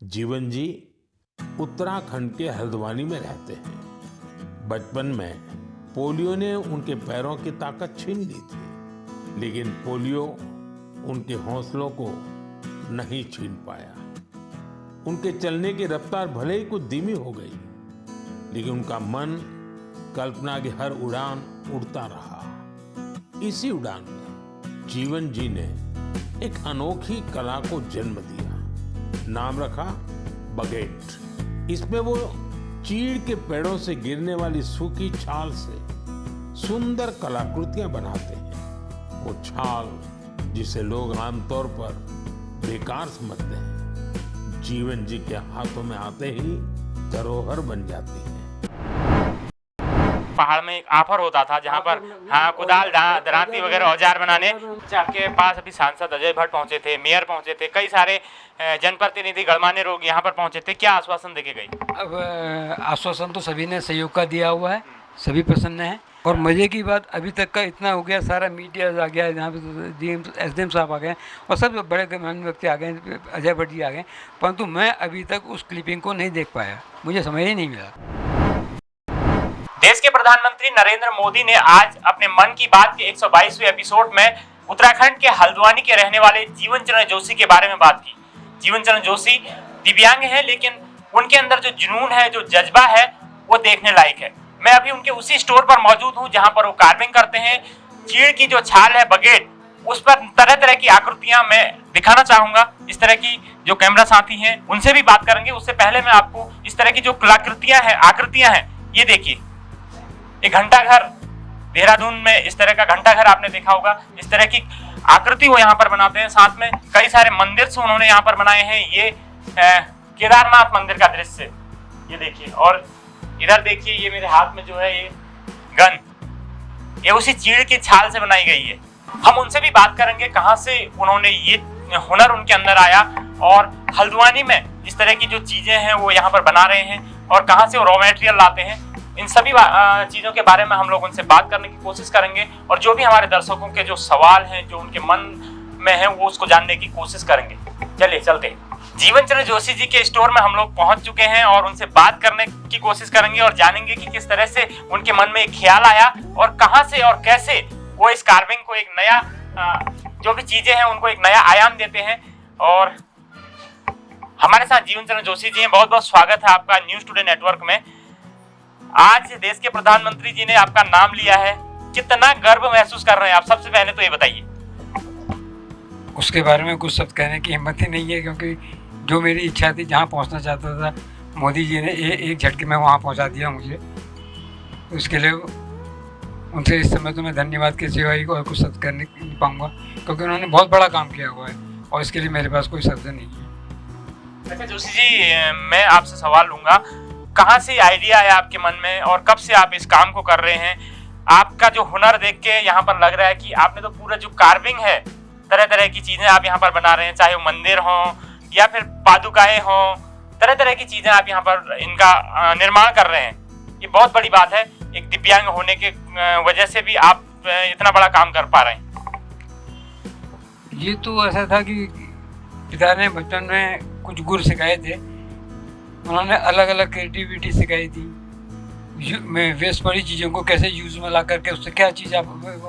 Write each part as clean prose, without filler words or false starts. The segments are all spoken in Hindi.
जीवन जी उत्तराखंड के हल्द्वानी में रहते हैं। बचपन में पोलियो ने उनके पैरों की ताकत छीन ली थी, लेकिन पोलियो उनके हौसलों को नहीं छीन पाया। उनके चलने की रफ्तार भले ही कुछ धीमी हो गई, लेकिन उनका मन कल्पना की हर उड़ान उड़ता रहा। इसी उड़ान में जीवन जी ने एक अनोखी कला को जन्म दिया। नाम रखा बगेट। इसमें वो चीड़ के पेड़ों से गिरने वाली सूखी छाल से सुंदर कलाकृतियां बनाते हैं। वो छाल जिसे लोग आमतौर पर बेकार समझते हैं, जीवन जी के हाथों में आते ही धरोहर बन जाती है। पहाड़ में एक आफर होता था जहाँ पर कुदाल दरांती वगैरह औजार बनाने आपके पास अभी सांसद अजय भट्ट पहुंचे थे, मेयर पहुंचे थे, कई सारे जनप्रतिनिधि गणमान्य लोग यहाँ पर पहुंचे थे। क्या आश्वासन देके गई? अब आश्वासन तो सभी ने सहयोग का दिया हुआ है, सभी प्रसन्न हैं। और मज़े की बात अभी तक का इतना हो गया, सारा मीडिया आ गया, यहाँ पे डीएम एसडीएम साहब आ गए और सब बड़े गणमान्य व्यक्ति आ गए, अजय भट्ट जी आ गए, परंतु मैं अभी तक उस क्लिपिंग को नहीं देख पाया, मुझे समझ ही नहीं मिला। देश के प्रधानमंत्री नरेंद्र मोदी ने आज अपने मन की बात के 122वें एपिसोड में उत्तराखंड के हल्द्वानी के रहने वाले जीवन चरण जोशी के बारे में बात की। जीवन चरण जोशी दिव्यांग हैं, लेकिन उनके अंदर जो जुनून है, जो जज्बा है, वो देखने लायक है। मैं अभी उनके उसी स्टोर पर मौजूद हूँ जहाँ पर वो कार्विंग करते हैं। चीड़ की जो छाल है बगेट, उस पर तरह तरह की आकृतियां मैं दिखाना चाहूंगा। इस तरह की जो कैमरा साथी हैं उनसे भी बात करेंगे। उससे पहले मैं आपको इस तरह की जो कलाकृतियां हैं, आकृतियां हैं, ये देखिए। एक घंटा घर देहरादून में इस तरह का घंटा घर आपने देखा होगा। इस तरह की आकृति वो यहाँ पर बनाते हैं। साथ में कई सारे मंदिर से उन्होंने यहाँ पर बनाए हैं। ये केदारनाथ मंदिर का दृश्य ये देखिए, और इधर देखिए, ये मेरे हाथ में जो है ये गन, ये उसी चीड़ की छाल से बनाई गई है। हम उनसे भी बात करेंगे कहाँ से उन्होंने ये हुनर उनके अंदर आया और हल्द्वानी में इस तरह की जो चीजें हैं वो यहाँ पर बना रहे हैं और कहाँ से वो रॉ मटेरियल लाते हैं। इन सभी चीज़ों के बारे में हम लोग उनसे बात करने की कोशिश करेंगे और जो भी हमारे दर्शकों के जो सवाल हैं, जो उनके मन में है, वो उसको जानने की कोशिश करेंगे। चलिए चलते हैं। जीवन चरण जोशी जी के स्टोर में हम लोग पहुंच चुके हैं और उनसे बात करने की कोशिश करेंगे और जानेंगे कि किस तरह से उनके मन में एक ख्याल आया और कहां से और कैसे वो इस कार्विंग को एक नया जो भी चीजें हैं उनको एक नया आयाम देते हैं। और हमारे साथ जीवन चरण जोशी जी हैं। बहुत बहुत स्वागत है आपका न्यूज़ टुडे नेटवर्क में। आज देश के प्रधानमंत्री जी ने आपका नाम लिया है, कितना गर्व महसूस कर रहे हैं आप? सबसे पहले तो ये बताइए। उसके बारे में कुछ शब्द कहने की हिम्मत ही नहीं है, क्योंकि जो मेरी इच्छा थी, जहाँ पहुँचना चाहता था, मोदी जी ने एक झटके में वहाँ पहुँचा दिया मुझे। उसके लिए उनसे इस समय तो मैं धन्यवाद के सिवा ही और कुछ शब्द कहने नहीं पाऊँगा, क्योंकि उन्होंने बहुत बड़ा काम किया हुआ है और इसके लिए मेरे पास कोई शब्द नहीं है। अच्छा जोशी जी, मैं आपसे सवाल लूँगा, कहाँ से आइडिया है आपके मन में और कब से आप इस काम को कर रहे हैं? आपका जो हुनर देख के यहाँ पर लग रहा है कि आपने तो पूरा जो कार्विंग है, तरह तरह की चीजें आप यहाँ पर बना रहे हैं, चाहे वो मंदिर हो या फिर पादुकाएं हो, तरह तरह की चीजें आप यहाँ पर इनका निर्माण कर रहे हैं। ये बहुत बड़ी बात है, एक दिव्यांग होने के वजह से भी आप इतना बड़ा काम कर पा रहे हैं। ये तो ऐसा था कि पिता ने बचपन में कुछ गुर सिखाए थे। उन्होंने अलग अलग क्रिएटिविटी सिखाई थी, मैं वेस्ट पड़ी चीज़ों को कैसे यूज़ में ला करके उससे क्या चीज़ आप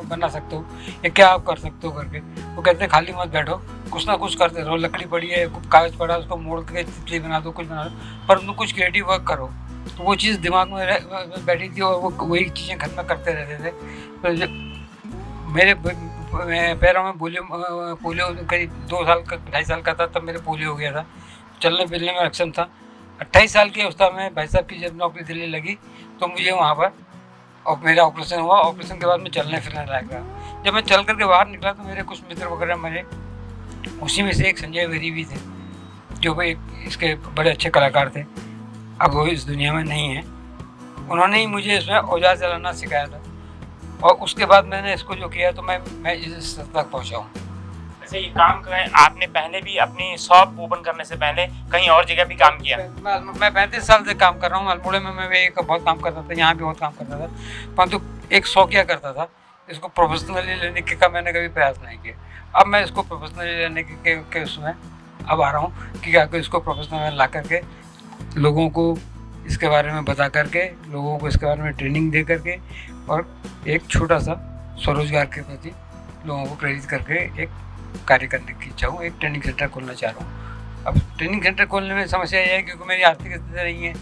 बना सकते हो या क्या आप कर सकते हो करके। वो कहते हैं खाली मत बैठो, कुछ ना कुछ करते रहो। लकड़ी पड़ी है, कागज़ पड़ा, उसको मोड़ के तितली बना दो, कुछ बना दो, पर उनको कुछ क्रिएटिव वर्क करो। तो वो चीज़ दिमाग में बैठी थी और वो वही चीज़ें खत्म करते रहते थे। तो मेरे पैरों में पोलियो करीब 2-2.5 साल का था, तब मेरे पोलियो हो गया था। चलने फिरने में अक्षम था। 28 साल की अवस्था में भाई साहब की जब नौकरी दिल्ली लगी तो मुझे वहाँ पर और मेरा ऑपरेशन हुआ। ऑपरेशन के बाद मैं चलने फिरने लग गया। जब मैं चल करके बाहर निकला तो मेरे कुछ मित्र वगैरह मेरे, उसी में से एक संजय वेरी भी थे, जो भाई इसके बड़े अच्छे कलाकार थे। अब वो इस दुनिया में नहीं है। उन्होंने ही मुझे इसमें औजार चलाना सिखाया था और उसके बाद मैंने इसको जो किया तो मैं इस स्तर तक पहुँचा हूँ। ऐसे ये काम करें, आपने पहले भी अपनी शॉप ओपन करने से पहले कहीं और जगह भी काम किया? मैं 35 साल से काम कर रहा हूँ। अल्मोड़े में मैं एक बहुत काम करता था, यहाँ भी बहुत काम करता था, परंतु एक शौकिया करता था। इसको प्रोफेशनली लेने का मैंने कभी प्रयास नहीं किया। अब मैं इसको प्रोफेशनली लेने के उसमें अब आ रहा हूँ कि आकर इसको प्रोफेशनल ला करके लोगों को इसके बारे में बता करके, लोगों को इसके बारे में ट्रेनिंग दे करके और एक छोटा सा स्वरोजगार के प्रति लोगों को प्रेरित करके एक कार्य करने की इच्छा हूँ। एक ट्रेनिंग सेंटर खोलना चाह रहा हूँ। अब ट्रेनिंग सेंटर खोलने में समस्या यह है क्योंकि मेरी आर्थिक स्थिति नहीं है।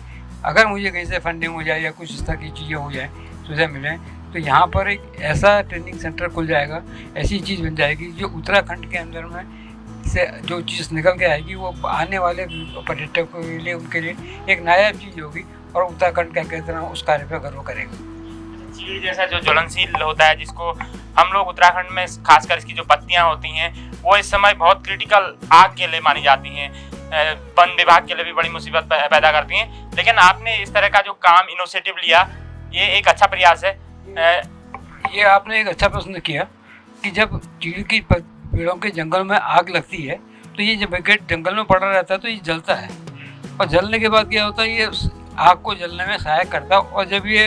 अगर मुझे कहीं से फंडिंग हो जाए या कुछ इस तरह की चीज़ें हो जाए, सुविधा मिले, तो यहाँ पर एक ऐसा ट्रेनिंग सेंटर खुल जाएगा, ऐसी चीज़ बन जाएगी जो उत्तराखंड के अंदर में से जो चीज़ निकल के आएगी वो आने वाले पर्यटकों के लिए, उनके लिए एक नायाब चीज़ होगी और उत्तराखंड का कहते हैं उस कार्य पर गर्व करेगा। चीड़ जैसा जो ज्वलनशील होता है, जिसको हम लोग उत्तराखंड में खासकर इसकी जो पत्तियां होती हैं वो इस समय बहुत क्रिटिकल आग के लिए मानी जाती हैं, वन विभाग के लिए भी बड़ी मुसीबत पैदा करती हैं। लेकिन आपने इस तरह का जो काम इनिशिएटिव लिया, ये एक अच्छा प्रयास है। ये आपने एक अच्छा प्रश्न किया कि जब चीड़ की पेड़ों के जंगल में आग लगती है तो ये जब बकेट जंगल में पड़ा रहता है तो ये जलता है, और जलने के बाद क्या होता है, ये आग को जलने में सहायक करता है। और जब ये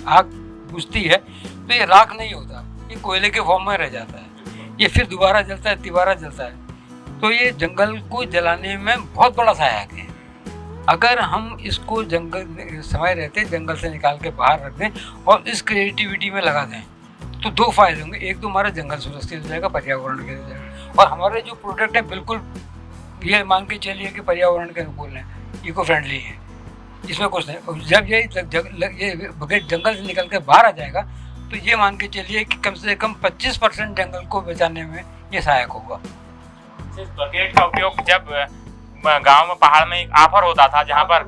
आग बुझती है तो ये राख नहीं होता, ये कोयले के फॉर्म में रह जाता है। ये फिर दोबारा जलता है, तिबारा जलता है। तो ये जंगल को जलाने में बहुत बड़ा सहायक है। अगर हम इसको जंगल समय रहते जंगल से निकाल के बाहर रख दें और इस क्रिएटिविटी में लगा दें तो दो फायदे होंगे। एक तो हमारा जंगल सुरक्षित हो जाएगा, पर्यावरण के हो जाएगा, और हमारे जो प्रोडक्ट हैं बिल्कुल ये मान के चलिए कि पर्यावरण के अनुकूल हैं, इको फ्रेंडली हैं, इसमें कुछ नहीं। जब ये बकेट जंगल से निकल के बाहर आ जाएगा तो ये मान के चलिए कि कम से कम 25% जंगल को बचाने में ये सहायक होगा। बकेट का उपयोग जब गांव में पहाड़ में एक आफर होता था जहां पर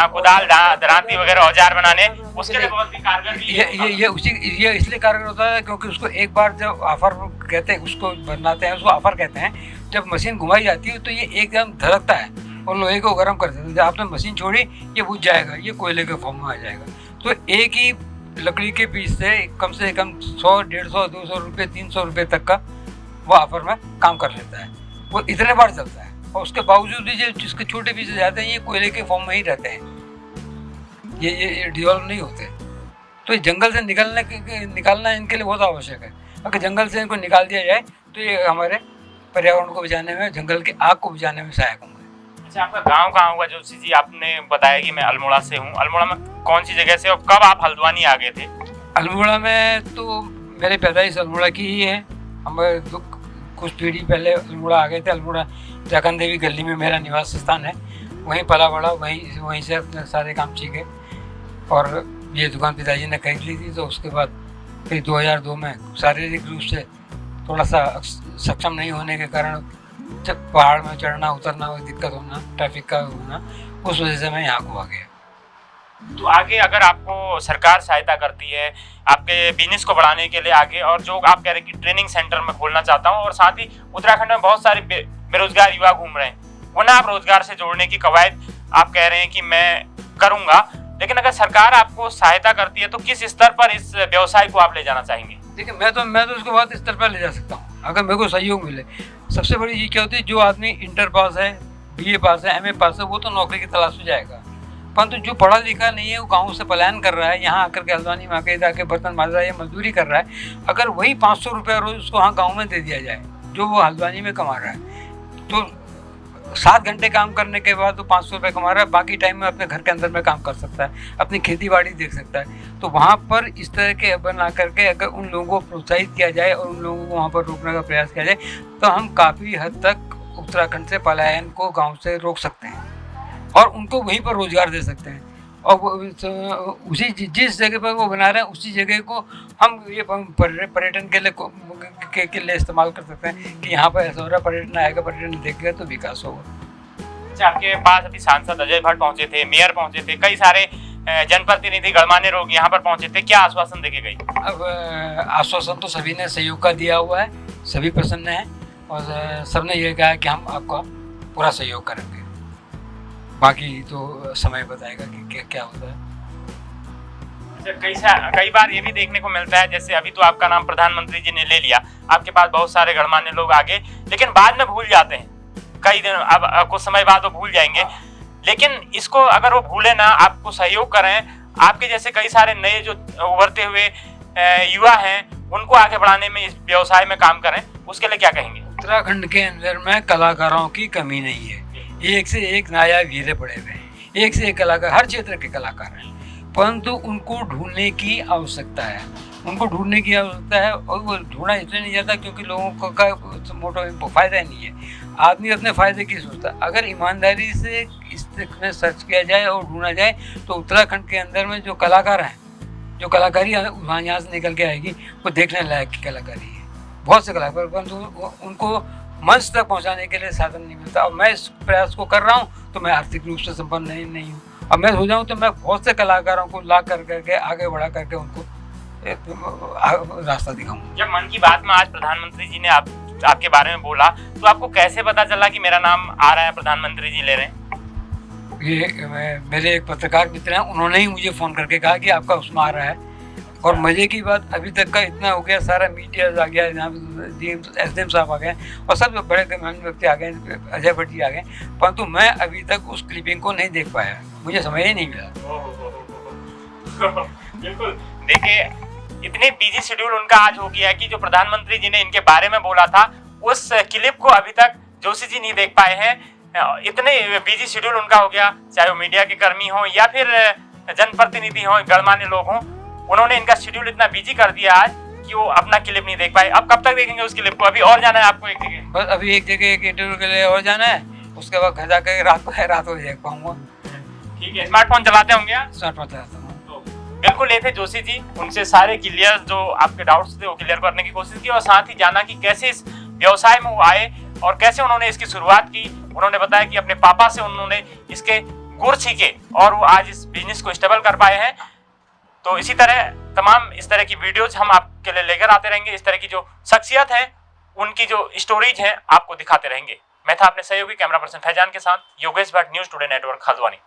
कुदाल दरांती वगैरह औजार बनाने, उसके लिए बहुत ही कारगर ये इसलिए कारगर होता है क्योंकि उसको एक बार जब आफर कहते हैं, उसको बनाते हैं, उसको आफर कहते हैं। जब मशीन घुमाई जाती है तो ये एकदम धड़कता है और लोहे को गर्म कर देता है। जब आपने मशीन छोड़ी ये बुझ जाएगा, ये कोयले के फॉर्म में आ जाएगा। तो एक ही लकड़ी के पीस से कम 100, 150, 200 रुपये, 300 रुपये तक का वो ऑफर में काम कर लेता है। वो इतने बार चलता है और उसके बावजूद भी जो जिसके छोटे पीस जाते हैं ये कोयले के फॉर्म में ही रहते हैं, ये डिजॉल्व नहीं होते। तो ये जंगल से निकालना इनके लिए बहुत आवश्यक है। अगर जंगल से इनको निकाल दिया जाए तो ये हमारे पर्यावरण को बचाने में, जंगल की आग को बुझाने में सहायक होंगे। अच्छा, आपका गांव कहाँ हुआ जोशी जी? आपने बताया कि मैं अल्मोड़ा से हूँ। अल्मोड़ा में कौन सी जगह से और कब आप हल्द्वानी आ गए थे? अल्मोड़ा में तो मेरी पैदाइश अल्मोड़ा की ही है। हम कुछ पीढ़ी पहले अल्मोड़ा आ गए थे। अल्मोड़ा जाखन देवी गली में मेरा निवास स्थान है, वहीं पला बड़ा, वहीं से अपने सारे काम सीखे। और ये दुकान पिताजी ने खरीद ली थी, तो उसके बाद फिर 2002 में शारीरिक रूप से थोड़ा सा सक्षम नहीं होने के कारण जब पहाड़ में चढ़ना उतरना में दिक्कत होना, ट्रैफिक का होना, उस वजह से मैं यहाँ को आ गया। तो आगे अगर आपको सरकार सहायता करती है आपके बिजनेस को बढ़ाने के लिए आगे, और जो आप कह रहे हैं कि ट्रेनिंग सेंटर में खोलना चाहता हूँ, और साथ ही उत्तराखंड में बहुत सारे बेरोजगार युवा घूम रहे हैं, उन्हें आप रोजगार से जोड़ने की कवायद आप कह रहे हैं कि मैं करूँगा, लेकिन अगर सरकार आपको सहायता करती है तो किस स्तर पर इस व्यवसाय को आप ले जाना चाहेंगे? देखिए, मैं तो उसको बहुत स्तर पर ले जा सकता हूँ अगर मेरे को सहयोग मिले। सबसे बड़ी चीज़ क्या होती है, जो आदमी इंटर पास है, BA पास है, MA पास है, वो तो नौकरी की तलाश में जाएगा। परंतु जो पढ़ा लिखा नहीं है, वो गाँव से पलायन कर रहा है, यहाँ आकर के हल्द्वानी में आकर जाके बर्तन मार रहा है या मजदूरी कर रहा है, अगर वही 500 रुपया रोज उसको हाँ गाँव में दे दिया जाए जो वो हल्द्वानी में कमा रहा है, तो 7 घंटे काम करने के बाद वो 500 रुपये कमा रहा है, बाकी टाइम में अपने घर के अंदर में काम कर सकता है, अपनी खेती बाड़ी देख सकता है। तो वहाँ पर इस तरह के बना करके अगर उन लोगों को प्रोत्साहित किया जाए और उन लोगों को वहाँ पर रोकने का प्रयास किया जाए तो हम काफ़ी हद तक उत्तराखंड से पलायन को गाँव से रोक सकते हैं और उनको वहीं पर रोजगार दे सकते हैं। और उसी जिस जगह पर वो बना रहे हैं उसी जगह को हम ये पर्यटन के लिए इस्तेमाल कर सकते हैं कि यहाँ पर ऐसा हो रहा है, पर्यटन आएगा, पर्यटन देखेगा तो विकास होगा। अच्छा, आपके पास अभी सांसद अजय भट्ट पहुंचे थे, मेयर पहुंचे थे, कई सारे जनप्रतिनिधि गणमान्य लोग यहाँ पर पहुंचे थे, क्या आश्वासन देके गई? अब आश्वासन तो सभी ने सहयोग का दिया हुआ है, सभी प्रसन्न हैं और सबने ये कहा है कि हम आपका पूरा सहयोग करेंगे। बाकी तो समय बताएगा कि क्या होता है। कई बार ये भी देखने को मिलता है, जैसे अभी तो आपका नाम प्रधानमंत्री जी ने ले लिया, आपके पास बहुत सारे गणमान्य लोग आगे, लेकिन बाद में भूल जाते हैं, कई दिन अब कुछ समय बाद वो भूल जाएंगे। लेकिन इसको अगर वो भूले ना, आपको सहयोग करें, आपके जैसे कई सारे नए जो उभरते हुए युवा हैं उनको आगे बढ़ाने में, इस व्यवसाय में काम करें, उसके लिए क्या कहेंगे? उत्तराखंड के अंदर में कलाकारों की कमी नहीं है। एक से एक नायाब हीरे पड़े हुए हैं, एक से एक कलाकार, हर क्षेत्र के कलाकार हैं, परंतु उनको ढूंढने की आवश्यकता है। उनको ढूंढने की आवश्यकता है, और वो ढूंढा इसलिए नहीं जाता क्योंकि लोगों को का मोटो फायदा नहीं है। आदमी अपने फायदे की सोचता है। अगर ईमानदारी से इसमें सर्च किया जाए और ढूंढा जाए तो उत्तराखंड के अंदर में जो कलाकार हैं, जो कलाकारी यहाँ से निकल के आएगी, वो देखने लायक की कलाकारी है। बहुत से कलाकार, परंतु उनको मंच तक पहुंचाने के लिए साधन नहीं मिलता। और मैं इस प्रयास को कर रहा हूं तो मैं आर्थिक रूप से संपन्न नहीं हूं। अब मैं हो जाऊं तो मैं बहुत से कलाकारों को ला करके आगे बढ़ा करके उनको रास्ता दिखाऊंगा। जब मन की बात में आज प्रधानमंत्री जी ने आपके बारे में बोला, तो आपको कैसे पता चला कि मेरा नाम आ रहा है, प्रधानमंत्री जी ले रहे हैं? ये मेरे एक पत्रकार मित्र हैं, उन्होंने ही मुझे फ़ोन करके कहा कि आपका उसमें आ रहा है। और मज़े की बात, अभी तक का इतना हो गया, सारा मीडिया आ गया, यहाँ SDM साहब आ गए और सब बड़े गणमान्य व्यक्ति आ गए, अजय भट्ट जी आ गए, परंतु मैं अभी तक उस क्लिपिंग को नहीं देख पाया, मुझे समय ही नहीं मिला। बिल्कुल, देखिए इतने बिजी शेड्यूल उनका आज हो गया है कि जो प्रधानमंत्री जी ने इनके बारे में बोला था, उस क्लिप को अभी तक जोशी जी नहीं देख पाए हैं। इतने बिजी शेड्यूल उनका हो गया, चाहे वो मीडिया के कर्मी हो या फिर जनप्रतिनिधि हो, गणमान्य लोग हों, उन्होंने इनका शेड्यूल इतना बिजी कर दिया आज कि वो अपना क्लिप नहीं देख पाए। अब कब तक देखेंगे उस क्लिप को? अभी और जाना है आपको एक जगह? बस अभी एक जगह एक इंटरव्यू के लिए और जाना है, उसके बाद घर जाकर रात को देख पाऊंगा। ठीक है, स्मार्टफोन चलाते होंगे आप? स्मार्टफोन चलाता हूँ। बिल्कुल, ये थे जोशी जी, उनसे सारे क्लियर जो आपके डाउट्स थे वो क्लियर करने की कोशिश की और साथ ही जाना कि कैसे इस व्यवसाय में वो आए और कैसे उन्होंने इसकी शुरुआत की। उन्होंने बताया कि अपने पापा से उन्होंने इसके गुर सीखे और वो आज इस बिजनेस को स्टेबल कर पाए हैं। तो इसी तरह तमाम इस तरह की वीडियोज हम आपके लिए लेकर आते रहेंगे। इस तरह की जो शख्सियत है, उनकी जो स्टोरीज हैं, आपको दिखाते रहेंगे। मैं था अपने सहयोगी कैमरा पर्सन फैजान के साथ Yogesh Bhatt, news today network, Haldwani.